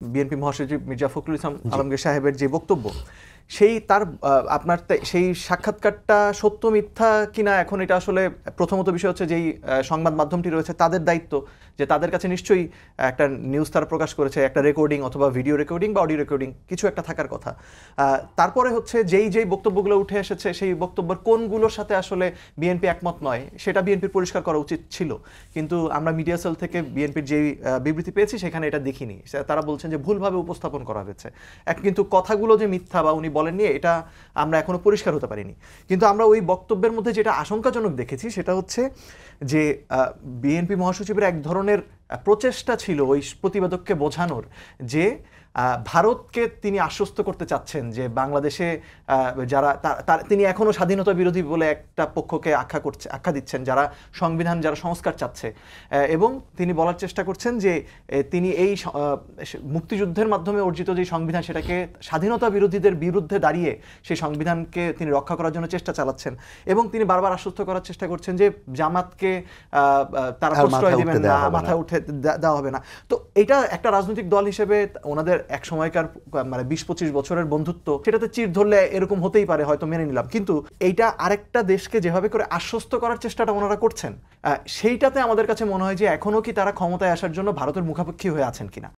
BNP মহাসচিব মির্জা ফখরুল ইসলাম আলমগীর সাহেবের যে বক্তব্য, সেই তার আপনার সেই সাক্ষাৎকারটা সত্য মিথ্যা কিনা এখন এটা আসলে প্রথমত বিষয় হচ্ছে যেই সংবাদ মাধ্যমটি রয়েছে তাদের দায়িত্ব, যে তাদের কাছে নিশ্চয়ই একটা নিউজ তারা প্রকাশ করেছে, একটা রেকর্ডিং অথবা ভিডিও রেকর্ডিং বা অডিও রেকর্ডিং কিছু একটা থাকার কথা। তারপরে হচ্ছে যেই বক্তব্যগুলো উঠে এসেছে সেই বক্তব্যের কোনগুলোর সাথে আসলে বিএনপি একমত নয় সেটা বিএনপির পরিষ্কার করা উচিত ছিল, কিন্তু আমরা মিডিয়া সেল থেকে বিএনপির যেই বিবৃতি পেয়েছি সেখানে এটা দেখিনি। তারা বলছেন যে ভুলভাবে উপস্থাপন করা হয়েছে, কিন্তু কথাগুলো যে মিথ্যা বা উনি বলেননি এটা আমরা এখনো পরিষ্কার হতে পারিনি। কিন্তু আমরা ওই বক্তব্যের মধ্যে যেটা আশঙ্কাজনক দেখেছি সেটা হচ্ছে যে বিএনপি মহাসচিবের এক ধরনের প্রচেষ্টা ছিল ওই প্রতিবেদককে বোঝানোর যে ভারতকে তিনি আশ্বস্ত করতে চাচ্ছেন যে বাংলাদেশে যারা তিনি এখনো স্বাধীনতা বিরোধী বলে একটা পক্ষকে আখ্যা দিচ্ছেন যারা যারা সংস্কার চাচ্ছে, এবং তিনি বলার চেষ্টা করছেন যে তিনি এই মুক্তিযুদ্ধের মাধ্যমে অর্জিত যে সংবিধান সেটাকে স্বাধীনতা বিরোধীদের বিরুদ্ধে দাঁড়িয়ে সেই সংবিধানকে তিনি রক্ষা করার জন্য চেষ্টা চালাচ্ছেন, এবং তিনি বারবার আশ্বস্ত করার চেষ্টা করছেন যে জামাতকে তারা প্রশ্রয় দেবেন না, মাথায় উঠে দেওয়া হবে না। তো এটা একটা রাজনৈতিক দল হিসেবে ওনাদের এক সময়কার মানে ২০-২৫ বছরের বন্ধুত্ব, সেটাতে চির ধরলে এরকম হতেই পারে, হয়তো মেনে নিলাম, কিন্তু এইটা আরেকটা দেশকে যেভাবে করে আশ্বস্ত করার চেষ্টাটা ওনারা করছেন সেইটাতে আমাদের কাছে মনে হয় যে এখনো কি তারা ক্ষমতায় আসার জন্য ভারতের মুখাপেক্ষী হয়ে আছেন কিনা।